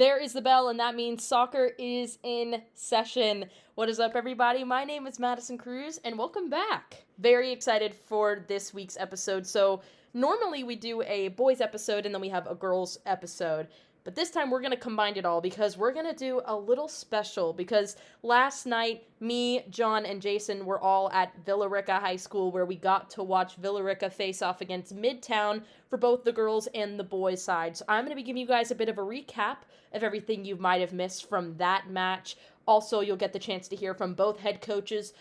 There is the bell, and that means soccer is in session. What is up, everybody? My name is Madison Crews, and welcome back. Very excited for this week's episode. So normally we do a boys episode, and then we have a girls episode. But this time we're going to combine it all because we're going to do a little special because last night me, John, and Jason were all at Villa Rica High School where we got to watch Villa Rica face off against Midtown for both the girls and the boys side. So I'm going to be giving you guys a bit of a recap of everything you might have missed from that match. Also, you'll get the chance to hear from both head coaches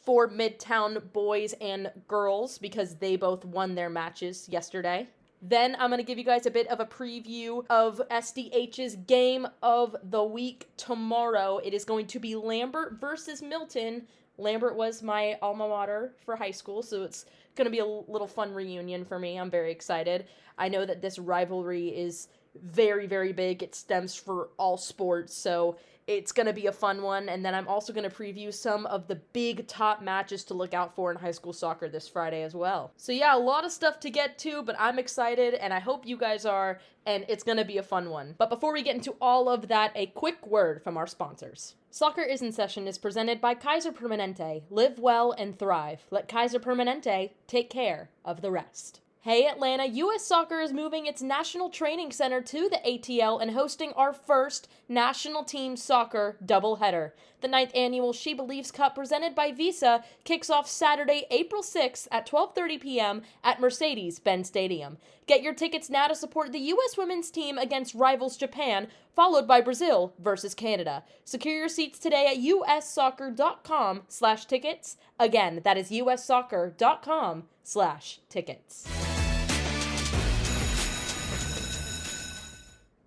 for Midtown boys and girls because they both won their matches yesterday. Then I'm going to give you guys a bit of a preview of SDH's game of the week tomorrow. It is going to be Lambert versus Milton. Lambert was my alma mater for high school, so it's going to be a little fun reunion for me. I'm very excited. I know that this rivalry is very, very big. It stems for all sports, so it's going to be a fun one. And then I'm also going to preview some of the big top matches to look out for in high school soccer this Friday as well. So yeah, a lot of stuff to get to, but I'm excited and I hope you guys are, and it's going to be a fun one. But before we get into all of that, a quick word from our sponsors. Soccer is in Session is presented by Kaiser Permanente. Live well and thrive. Let Kaiser Permanente take care of the rest. Hey Atlanta, U.S. Soccer is moving its National Training Center to the ATL and hosting our first National Team Soccer doubleheader. The 9th annual She Believes Cup presented by Visa kicks off Saturday, April 6th at 12:30 p.m. at Mercedes-Benz Stadium. Get your tickets now to support the U.S. women's team against rivals Japan, followed by Brazil versus Canada. Secure your seats today at ussoccer.com/tickets. Again, that is ussoccer.com/tickets.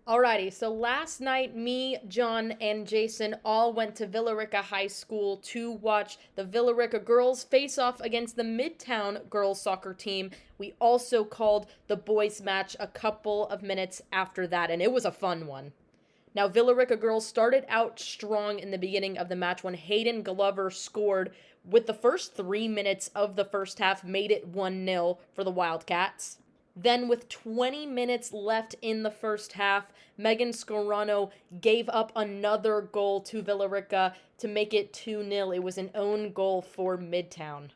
Alrighty, so last night, me, John, and Jason all went to Villa Rica High School to watch the Villa Rica girls face off against the Midtown girls soccer team. We also called the boys match a couple of minutes after that, and it was a fun one. Now, Villa Rica girls started out strong in the beginning of the match when Hayden Glover scored with the first 3 minutes of the first half, made it 1-0 for the Wildcats. Then with 20 minutes left in the first half, Megan Scorano gave up another goal to Villa Rica to make it 2-0. It was an own goal for Midtown.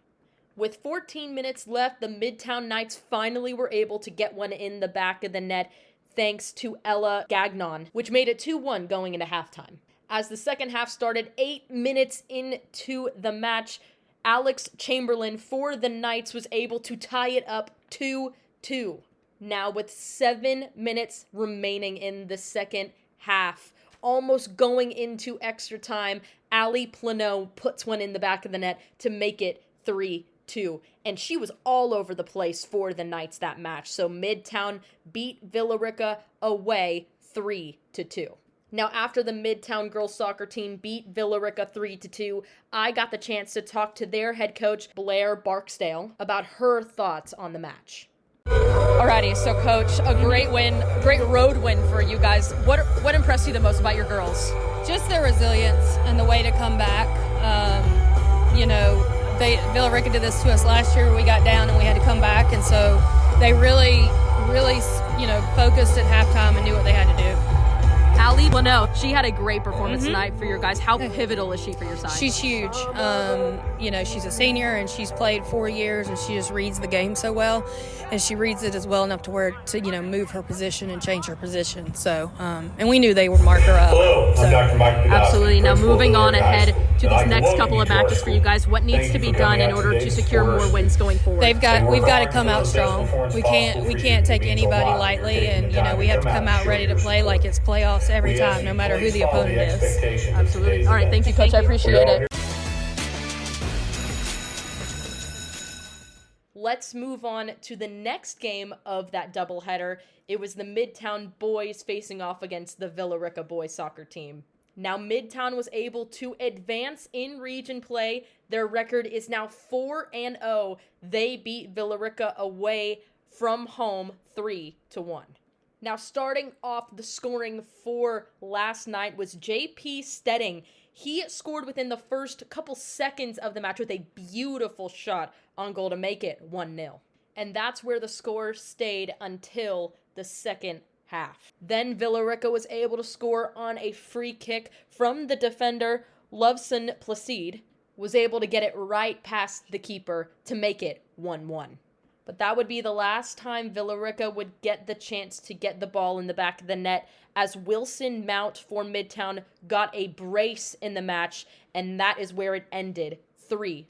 With 14 minutes left, the Midtown Knights finally were able to get one in the back of the net thanks to Ella Gagnon, which made it 2-1 going into halftime. As the second half started, 8 minutes into the match, Alex Chamberlain for the Knights was able to tie it up 2-2. Now with 7 minutes remaining in the second half, almost going into extra time, Ali Plano puts one in the back of the net to make it 3-2. And she was all over the place for the Knights that match. So Midtown beat Villa Rica away 3-2. Now, after the Midtown girls soccer team beat Villa Rica 3-2, I got the chance to talk to their head coach, Blair Barksdale, about her thoughts on the match. Alrighty, so Coach, a great win, great road win for you guys. What impressed you the most about your girls? Just their resilience and the way to come back. Villa Rica did this to us last year. We got down and we had to come back, and so they really, focused at halftime and knew what they had to do. Ali Plano, she had a great performance tonight for your guys. How pivotal is she for your side? She's huge. She's a senior and she's played 4 years and she just reads the game so well, and she reads it as well enough to where to move her position and change her position. So, and we knew they would mark her up. Hello, I'm Dr. Mike Podolsky. Absolutely. Now moving on ahead to these next couple of matches for you guys, what needs to be done in order to secure more wins going forward? We've got to come out strong. We can't take anybody lightly, and we have to come out ready to play like it's playoffs every time, no matter who the opponent is. Absolutely. All right, thank you, Coach. I appreciate it. Let's move on to the next game of that doubleheader. It was the Midtown boys facing off against the Villa Rica boys soccer team. Now, Midtown was able to advance in region play. Their record is now 4-0. They beat Villa Rica away from home 3-1. Now, starting off the scoring for last night was J.P. Stedding. He scored within the first couple seconds of the match with a beautiful shot on goal to make it 1-0. And that's where the score stayed until the second half. Then Villa Rica was able to score on a free kick from the defender, Loveson Placide, was able to get it right past the keeper to make it 1-1. But that would be the last time Villa Rica would get the chance to get the ball in the back of the net, as Wilson Mount for Midtown got a brace in the match, and that is where it ended, 3-1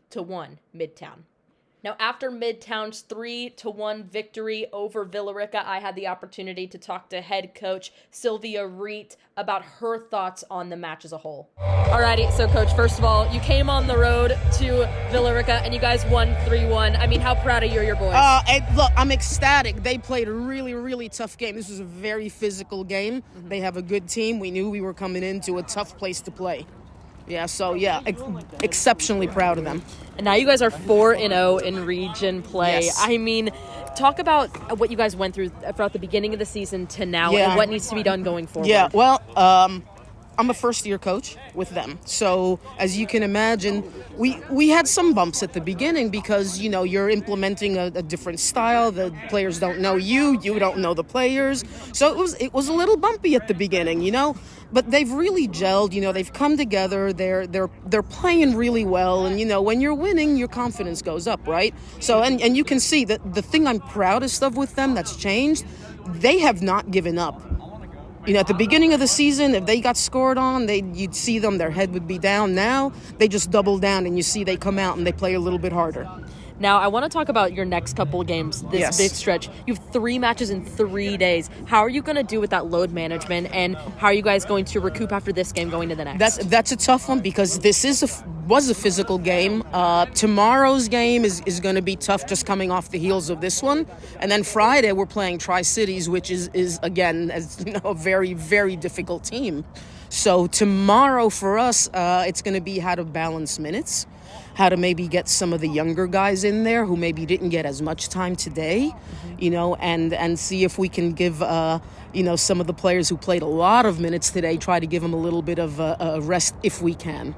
Midtown. Now, after Midtown's 3-1 victory over Villa Rica, I had the opportunity to talk to head coach Silvia Riet about her thoughts on the match as a whole. Alrighty, so Coach, first of all, you came on the road to Villa Rica and you guys won 3-1. I mean, how proud are you of your boys? Look, I'm ecstatic. They played a really, really tough game. This was a very physical game. Mm-hmm. They have a good team. We knew we were coming into a tough place to play. Exceptionally proud of them. And now you guys are 4-0 in region play. Yes. I mean, talk about what you guys went through throughout the beginning of the season to now and what needs to be done going forward. Yeah, well, I'm a first-year coach with them. So, as you can imagine, we had some bumps at the beginning because, you know, you're implementing a different style. The players don't know you don't know the players. So it was a little bumpy at the beginning, you know. But they've really gelled, you know, they've come together, they're playing really well, and, you know, when you're winning, your confidence goes up, right? So, and you can see that the thing I'm proudest of with them that's changed, they have not given up. You know, at the beginning of the season, if they got scored on, you'd see them, their head would be down. Now, they just double down, and you see they come out and they play a little bit harder. Now, I want to talk about your next couple of games, this big stretch. You have 3 matches in 3 days. How are you going to do with that load management, and how are you guys going to recoup after this game going to the next? That's a tough one because this was a physical game. Tomorrow's game is going to be tough just coming off the heels of this one. And then Friday, we're playing Tri-Cities, which is again, as you know, a very, very difficult team. So tomorrow for us, it's going to be how to balance minutes, how to maybe get some of the younger guys in there who maybe didn't get as much time today, you know, and see if we can give, you know, some of the players who played a lot of minutes today, try to give them a little bit of a rest if we can.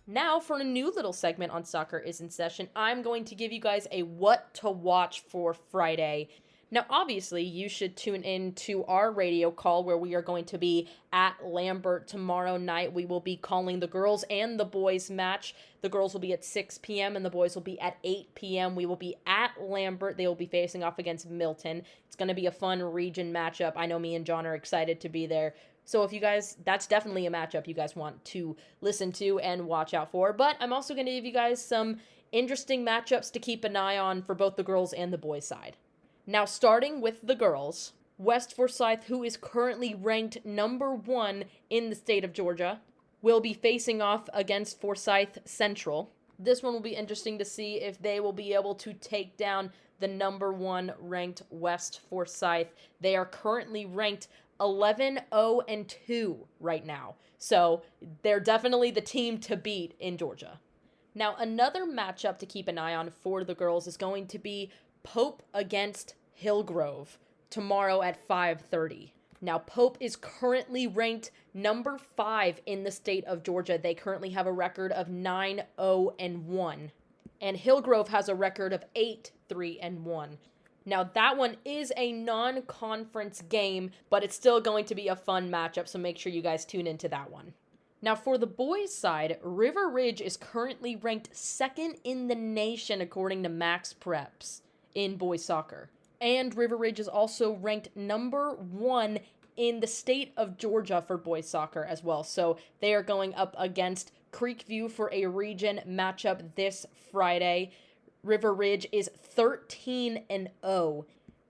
Now, for a new little segment on Soccer is in Session, I'm going to give you guys a what to watch for Friday. Now, obviously, you should tune in to our radio call where we are going to be at Lambert tomorrow night. We will be calling the girls and the boys match. The girls will be at 6 p.m. and the boys will be at 8 p.m. We will be at Lambert. They will be facing off against Milton. It's going to be a fun region matchup. I know me and John are excited to be there. So if you guys, that's definitely a matchup you guys want to listen to and watch out for. But I'm also going to give you guys some interesting matchups to keep an eye on for both the girls and the boys side. Now, starting with the girls, West Forsyth, who is currently ranked number 1 in the state of Georgia, will be facing off against Forsyth Central. This one will be interesting to see if they will be able to take down the number 1 ranked West Forsyth. They are currently ranked 11-0-2 right now. So they're definitely the team to beat in Georgia. Now, another matchup to keep an eye on for the girls is going to be Pope against Hillgrove tomorrow at 5:30. Now, Pope is currently ranked number 5 in the state of Georgia. They currently have a record of 9-0-1. And Hillgrove has a record of 8-3-1. Now, that one is a non-conference game, but it's still going to be a fun matchup, so make sure you guys tune into that one. Now, for the boys' side, River Ridge is currently ranked 2nd in the nation according to Max Preps in boys soccer. And River Ridge is also ranked number 1 in the state of Georgia for boys soccer as well. So they are going up against Creekview for a region matchup this Friday. River Ridge is 13-0,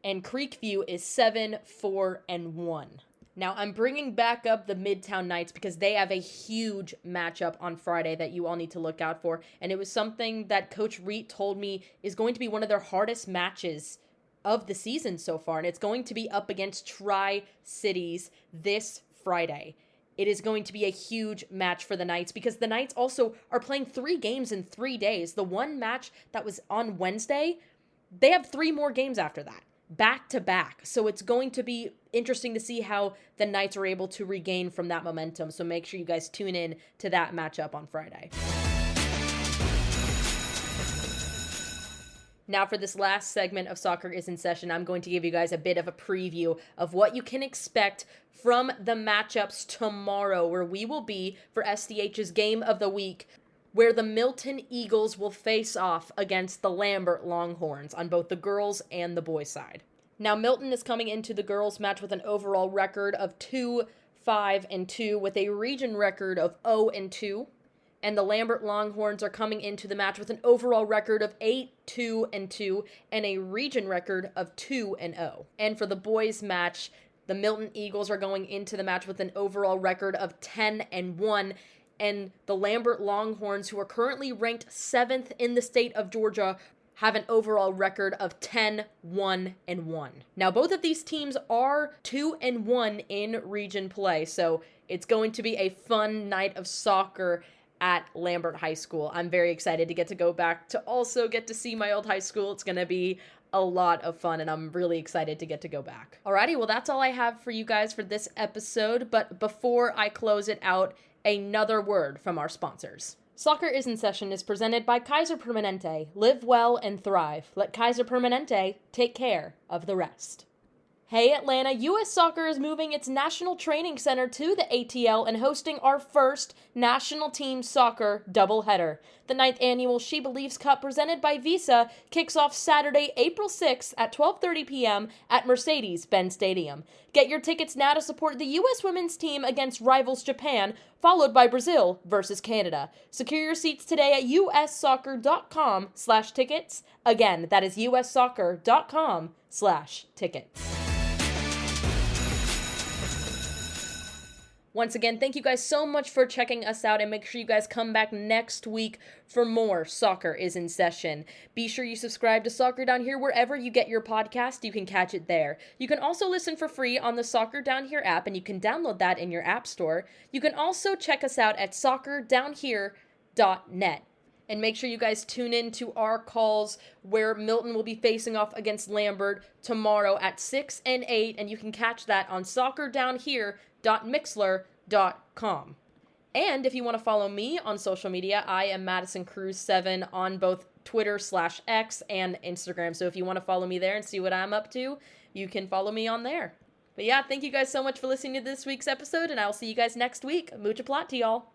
and Creekview is 7-4-1. Now, I'm bringing back up the Midtown Knights because they have a huge matchup on Friday that you all need to look out for, and it was something that Coach Riet told me is going to be one of their hardest matches of the season so far, and it's going to be up against Tri-Cities this Friday. It is going to be a huge match for the Knights because the Knights also are playing 3 games in 3 days. The one match that was on Wednesday, they have 3 more games after that, back to back. So it's going to be interesting to see how the Knights are able to regain from that momentum. So make sure you guys tune in to that matchup on Friday. Now for this last segment of Soccer is in Session, I'm going to give you guys a bit of a preview of what you can expect from the matchups tomorrow, where we will be for SDH's Game of the Week, where the Milton Eagles will face off against the Lambert Longhorns on both the girls and the boys side. Now, Milton is coming into the girls match with an overall record of 2-5-2 with a region record of 0-2. And the Lambert Longhorns are coming into the match with an overall record of 8-2-2 and a region record of 2-0. And for the boys match, the Milton Eagles are going into the match with an overall record of 10-1, and the Lambert Longhorns, who are currently ranked 7th in the state of Georgia, have an overall record of 10-1-1. Now, both of these teams are 2-1 in region play, so it's going to be a fun night of soccer at Lambert High School. I'm very excited to go back to also get to see my old high school. It's going to be a lot of fun, and I'm really excited to go back. Alrighty, well, that's all I have for you guys for this episode, but before I close it out, another word from our sponsors. Soccer is in Session is presented by Kaiser Permanente. Live well and thrive. Let Kaiser Permanente take care of the rest. Hey Atlanta, U.S. Soccer is moving its National Training Center to the ATL and hosting our first National Team Soccer doubleheader. The 9th annual She Believes Cup presented by Visa kicks off Saturday, April 6th at 12:30 p.m. at Mercedes-Benz Stadium. Get your tickets now to support the U.S. women's team against rivals Japan, followed by Brazil versus Canada. Secure your seats today at ussoccer.com/tickets. Again, that is ussoccer.com/tickets. Once again, thank you guys so much for checking us out, and make sure you guys come back next week for more Soccer is in Session. Be sure you subscribe to Soccer Down Here wherever you get your podcast. You can catch it there. You can also listen for free on the Soccer Down Here app, and you can download that in your app store. You can also check us out at soccerdownhere.net. And make sure you guys tune in to our calls where Milton will be facing off against Lambert tomorrow at 6 and 8, and you can catch that on soccerdownhere.mixler.com. And if you want to follow me on social media, I am Madison Crews 7 on both Twitter/X and Instagram. So if you want to follow me there and see what I'm up to, you can follow me on there. But yeah, thank you guys so much for listening to this week's episode, and I'll see you guys next week. Mucha plot to y'all.